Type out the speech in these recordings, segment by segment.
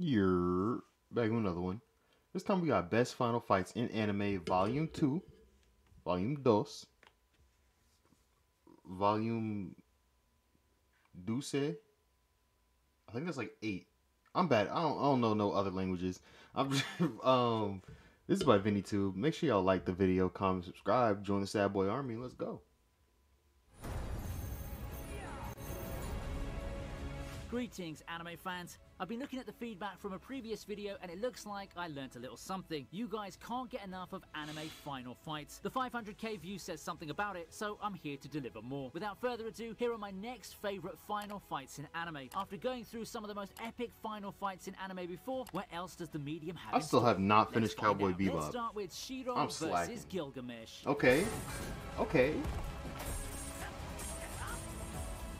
You're back with another one. This time we got Best Final Fights in Anime Volume 2, Volume Dos, Volume Deuce. I think that's like 8. I'm bad. I don't know no other languages. I'm just, this is by Vinny Tube. Make sure y'all like the video, comment, subscribe, join the Sad Boy Army. Let's go. Greetings, anime fans. I've been looking at the feedback from a previous video and it looks like I learnt a little something. You guys can't get enough of anime final fights. The 500k view says something about it, so I'm here to deliver more. Without further ado, here are my next favourite final fights in anime. After going through some of the most epic final fights in anime before, what else does the medium have? I still have not finished Let's Cowboy Bebop. Let's start with Shiro I'm versus slacking. Gilgamesh. Okay.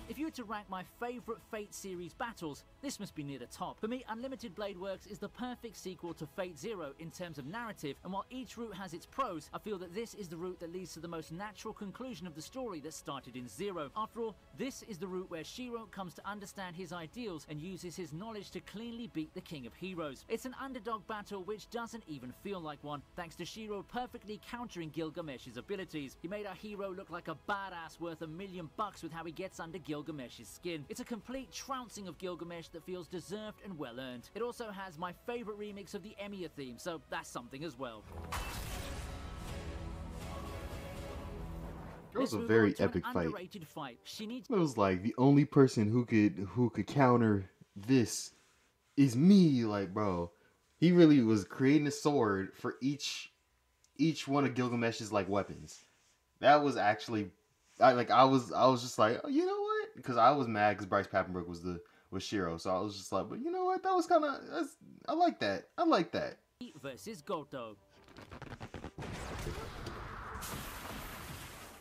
If you were to rank my favourite Fate series battles, this must be near the top. For me, Unlimited Blade Works is the perfect sequel to Fate Zero in terms of narrative, and while each route has its pros, I feel that this is the route that leads to the most natural conclusion of the story that started in Zero. After all, this is the route where Shiro comes to understand his ideals and uses his knowledge to cleanly beat the King of Heroes. It's an underdog battle which doesn't even feel like one, thanks to Shiro perfectly countering Gilgamesh's abilities. He made our hero look like a badass worth $1 million with how he gets under Gilgamesh's skin. It's a complete trouncing of Gilgamesh that feels deserved and well earned. It also has my favourite remix of the Emiya theme, so that's something as well. It was a very epic fight. Shinichi It was like the only person who could counter this is me. Like, bro, he really was creating a sword for each one of Gilgamesh's like weapons. That was actually, I was just like, oh, you know what? Because I was mad because Bryce Papenbrook was Shiro, so I was just like, but you know what? That was kind of, I like that. I like that. versus Goto.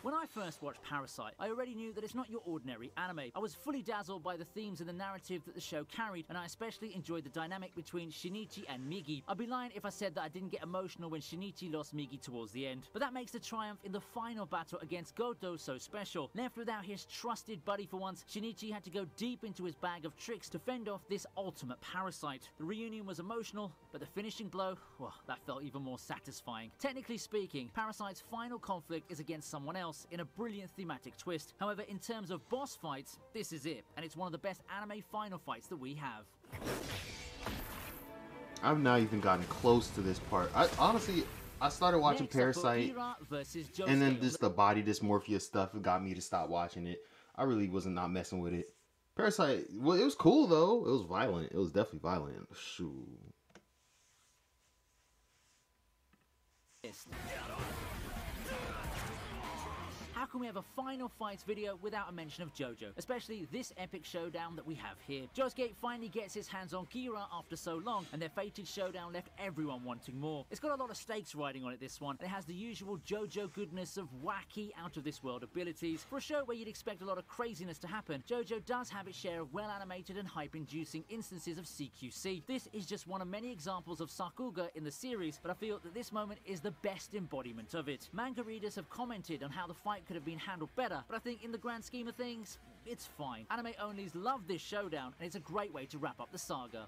When I first watched Parasite, I already knew that it's not your ordinary anime. I was fully dazzled by the themes and the narrative that the show carried, and I especially enjoyed the dynamic between Shinichi and Migi. I'd be lying if I said that I didn't get emotional when Shinichi lost Migi towards the end. But that makes the triumph in the final battle against Goto so special. Left without his trusted buddy for once, Shinichi had to go deep into his bag of tricks to fend off this ultimate parasite. The reunion was emotional, but the finishing blow, well, that felt even more satisfying. Technically speaking, Parasite's final conflict is against someone else in a brilliant thematic twist. However, in terms of boss fights, this is it, and it's one of the best anime final fights that we have. I've not even gotten close to this part. I honestly started watching Parasite, and then just the body dysmorphia stuff got me to stop watching it. I really wasn't not messing with it. Parasite, well, it was cool though. It was violent. It was definitely violent. Shoot. How can we have a final fights video without a mention of JoJo, especially this epic showdown that we have here? Josuke finally gets his hands on Kira after so long, and their fated showdown left everyone wanting more. It's got a lot of stakes riding on it, this one, and it has the usual JoJo goodness of wacky, out-of-this-world abilities. For a show where you'd expect a lot of craziness to happen, JoJo does have its share of well-animated and hype-inducing instances of CQC. This is just one of many examples of Sakuga in the series, but I feel that this moment is the best embodiment of it. Manga readers have commented on how the fight could have been handled better, but I think in the grand scheme of things, it's fine. Anime onlys love this showdown, and it's a great way to wrap up the saga.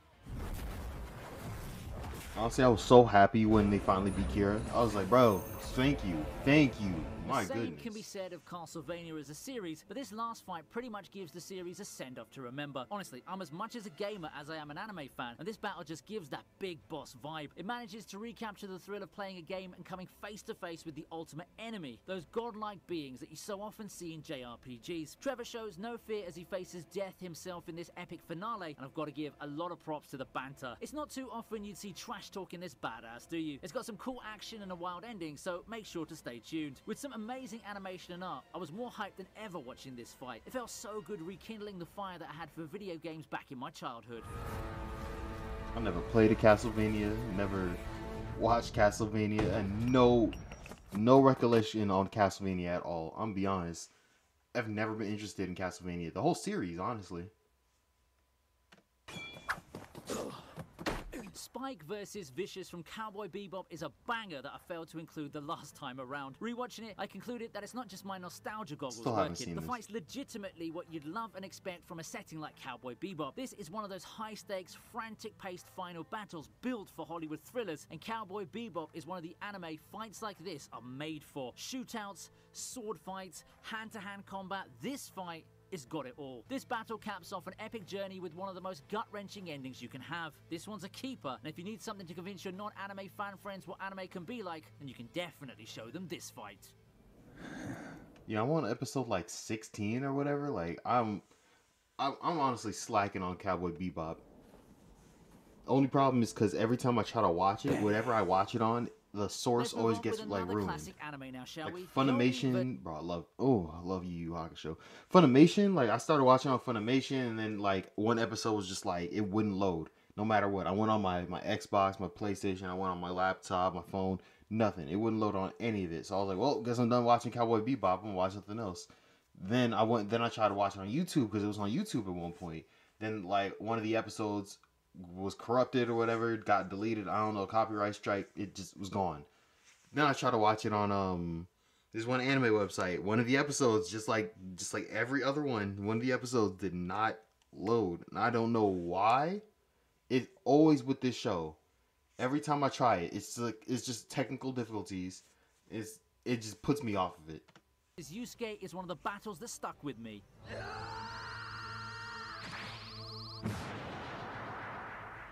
Honestly, I was so happy when they finally beat Kira. I was like, bro, thank you. My The same goodness. can be said of Castlevania as a series, but this last fight pretty much gives the series a send-off to remember. Honestly, I'm as much as a gamer as I am an anime fan, and this battle just gives that big boss vibe. It manages to recapture the thrill of playing a game and coming face to face with the ultimate enemy, those godlike beings that you so often see in JRPGs. Trevor shows no fear as he faces death himself in this epic finale, and I've got to give a lot of props to the banter. It's not too often you'd see trash talking this badass, do you? It's got some cool action and a wild ending, so make sure to stay tuned. With some amazing animation and art, I was more hyped than ever watching this fight. It felt so good rekindling the fire that I had for video games back in my childhood. I never played a Castlevania, never watched Castlevania, and no recollection on Castlevania at all. I'm gonna be honest. I've never been interested in Castlevania. The whole series, honestly. Spike versus Vicious from Cowboy Bebop is a banger that I failed to include the last time around. Rewatching it, I concluded that it's not just my nostalgia goggles Still haven't working. seen The this. fight's legitimately what you'd love and expect from a setting like Cowboy Bebop. This is one of those high-stakes, frantic-paced final battles built for Hollywood thrillers, and Cowboy Bebop is one of the anime fights like this are made for. Shootouts, sword fights, hand-to-hand combat. This fight it's got it all. This battle caps off an epic journey with one of the most gut-wrenching endings you can have. This one's a keeper, and if you need something to convince your non-anime fan friends what anime can be like, then you can definitely show them this fight. Yeah, I'm on episode like 16 or whatever. Like I'm honestly slacking on Cowboy Bebop. Only problem is because every time I try to watch it, whatever I watch it on, the source always gets like ruined. Classic anime now, shall we? Funimation, bro, I love Yu Yu Hakusho. Funimation, like I started watching on Funimation, and then like one episode was just like it wouldn't load, no matter what. I went on my Xbox, my PlayStation, I went on my laptop, my phone, nothing. It wouldn't load on any of it. So I was like, well, guess I'm done watching Cowboy Bebop. I'm gonna watch something else. Then I tried to watch it on YouTube because it was on YouTube at one point. Then like one of the episodes was corrupted or whatever, got deleted. I don't know, copyright strike. It just was gone. Then I tried to watch it on this one anime website. One of the episodes, just like every other one of the episodes did not load, and I don't know why. It's always with this show. Every time I try it, it's just technical difficulties. It just puts me off of it. Yusuke is one of the battles that stuck with me.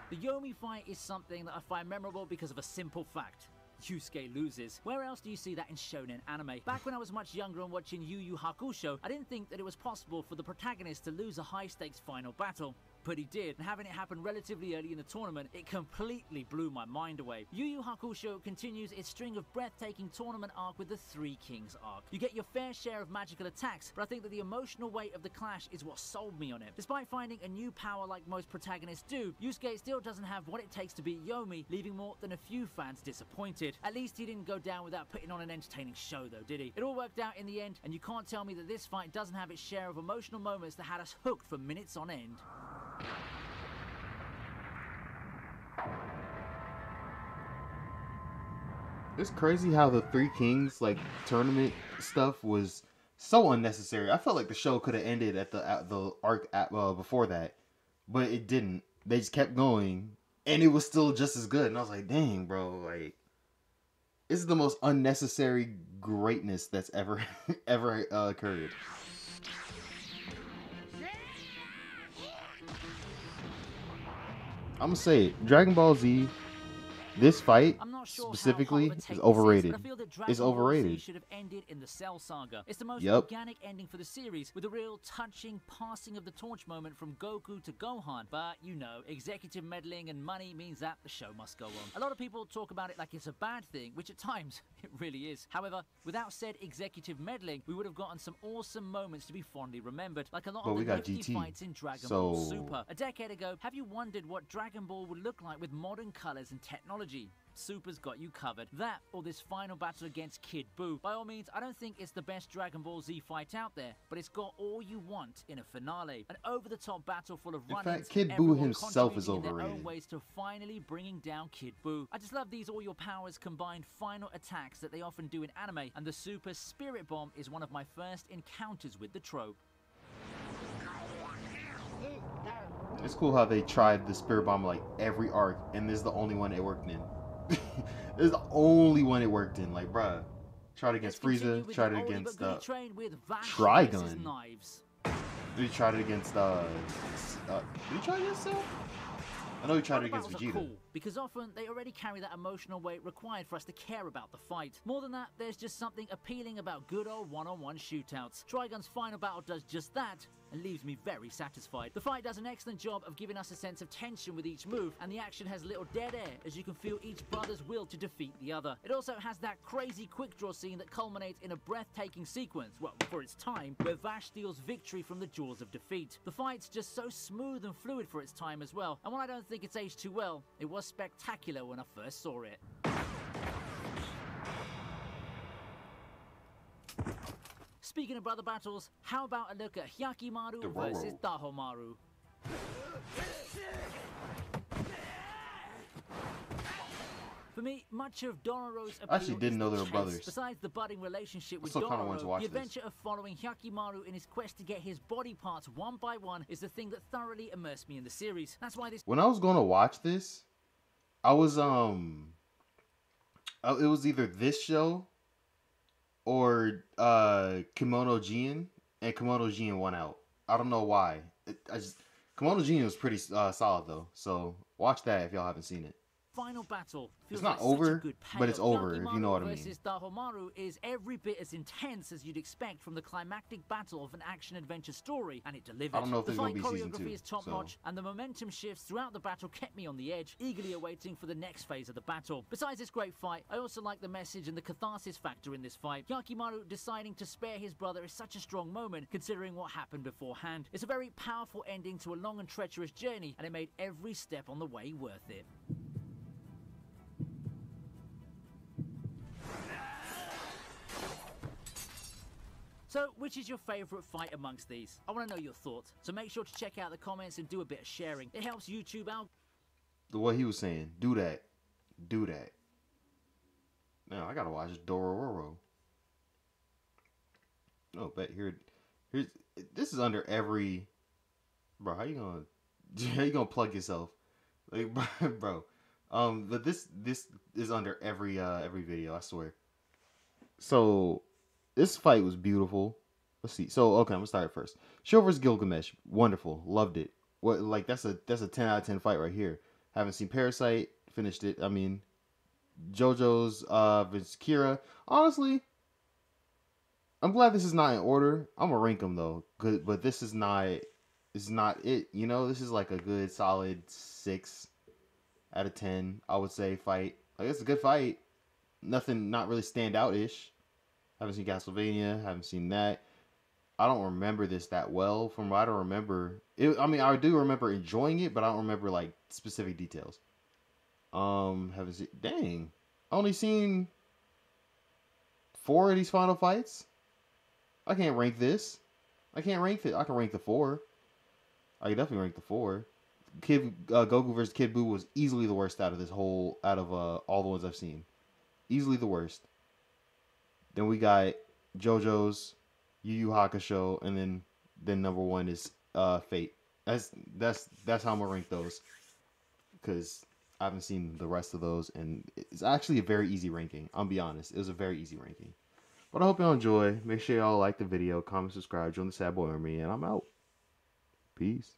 The Yomi fight is something that I find memorable because of a simple fact. Yusuke loses. Where else do you see that in shonen anime? Back when I was much younger and watching Yu Yu Hakusho, I didn't think that it was possible for the protagonist to lose a high-stakes final battle. But he did, and having it happen relatively early in the tournament, it completely blew my mind away. Yu Yu Hakusho continues its string of breathtaking tournament arc with the Three Kings arc. You get your fair share of magical attacks, but I think that the emotional weight of the clash is what sold me on it. Despite finding a new power like most protagonists do, Yusuke still doesn't have what it takes to beat Yomi, leaving more than a few fans disappointed. At least he didn't go down without putting on an entertaining show though, did he? It all worked out in the end, and you can't tell me that this fight doesn't have its share of emotional moments that had us hooked for minutes on end. It's crazy how the Three Kings like tournament stuff was so unnecessary. I felt like the show could have ended at the arc before that, but it didn't. They just kept going, and it was still just as good. And I was like, dang, bro, like this is the most unnecessary greatness that's ever occurred. I'm gonna say it. Dragon Ball Z, this fight specifically is overrated. It's overrated. Should have ended in the Cell Saga. It's the most organic ending for the series, with a real touching passing of the torch moment from Goku to Gohan. But you know, executive meddling and money means that the show must go on. A lot of people talk about it like it's a bad thing, which at times it really is. However, without said executive meddling, we would have gotten some awesome moments to be fondly remembered, like a lot of the nifty fights in Dragon Ball Super. A decade ago, have you wondered what Dragon Ball would look like with modern colors and technology? Super's got you covered. That or this final battle against Kid Buu. By all means, I don't think it's the best Dragon Ball Z fight out there, but it's got all you want in a finale. An over-the-top battle full of run-ins. In fact, Kid Buu himself is overrated. In their own ways to finally bringing down Kid Buu. I just love these all your powers combined final attacks that they often do in anime, and the Super Spirit Bomb is one of my first encounters with the trope. It's cool how they tried the Spirit Bomb like every arc, and this is the only one it worked in. This is the only one it worked in. Like, bruh, tried against Frieza, tried it against Trigun. Did he try it against did he try against Cell? I know he tried it against Vegeta. Cool, because often they already carry that emotional weight required for us to care about the fight. More than that, there's just something appealing about good old one-on-one shootouts. Trigun's final battle does just that, and leaves me very satisfied. The fight does an excellent job of giving us a sense of tension with each move, and the action has little dead air as you can feel each brother's will to defeat the other. It also has that crazy quick draw scene that culminates in a breathtaking sequence, well, for its time, where Vash steals victory from the jaws of defeat. The fight's just so smooth and fluid for its time as well, and while I don't think it's aged too well, it was spectacular when I first saw it. Speaking of brother battles, how about a look at Hyakimaru versus Dahomaru? For me, much of Dororo's I actually appeal didn't is know the they were chase. brothers. Besides the budding relationship with still kinda wanted to Dororo, watch the this. adventure of following Hyakimaru in his quest to get his body parts one by one is the thing that thoroughly immersed me in the series. That's why this... When I was going to watch this, I was it was either this show or Kimono Jian, and Kimono Jian won out. I don't know why. Kimono Jian was pretty solid though, so watch that if y'all haven't seen it. Final battle feels It's not like such a over, good but it's payoff. over, if you know what I mean. Versus Dahomaru is every bit as intense as you'd expect from the climactic battle of an action-adventure story, and it delivered. I don't know if The there's gonna fight be season choreography 2, is top-notch, and the momentum shifts throughout the battle kept me on the edge, eagerly awaiting for the next phase of the battle. Besides this great fight, I also like the message and the catharsis factor in this fight. Hyakimaru deciding to spare his brother is such a strong moment, considering what happened beforehand. It's a very powerful ending to a long and treacherous journey, and it made every step on the way worth it. So, which is your favourite fight amongst these? I want to know your thoughts, so make sure to check out the comments and do a bit of sharing. It helps YouTube out. What he was saying, do that. Do that. Now, I gotta watch Dororo. Oh, but here's this is under every... Bro, how you gonna plug yourself? Like, bro. But this is under every video, I swear. So... This fight was beautiful. Let's see. So, okay, I'm gonna start first. Show vs. Gilgamesh, wonderful, loved it. What, like, that's a 10 out of 10 fight right here. Haven't seen Parasite, finished it. I mean, JoJo's vs. Kira. Honestly, I'm glad this is not in order. I'm gonna rank them though, good, but this is not it. You know, this is like a good solid 6 out of 10. I would say fight. Like, it's a good fight. Nothing, not really stand out ish. Haven't seen Castlevania. Haven't seen that. I don't remember this that well. From what I don't remember, I mean, I do remember enjoying it, but I don't remember like specific details. Haven't seen. Dang, only seen 4 of these final fights. I can't rank this. I can't rank it. I can rank the 4. I can definitely rank the 4. Goku versus Kid Buu was easily the worst out of all the ones I've seen. Easily the worst. Then we got JoJo's, Yu Yu Hakusho, and then number 1 is Fate. That's how I'm gonna rank those, because I haven't seen the rest of those, and it's actually a very easy ranking. I'll be honest, it was a very easy ranking. But I hope y'all enjoy. Make sure y'all like the video, comment, subscribe, join the Sad Boy Army, and I'm out. Peace.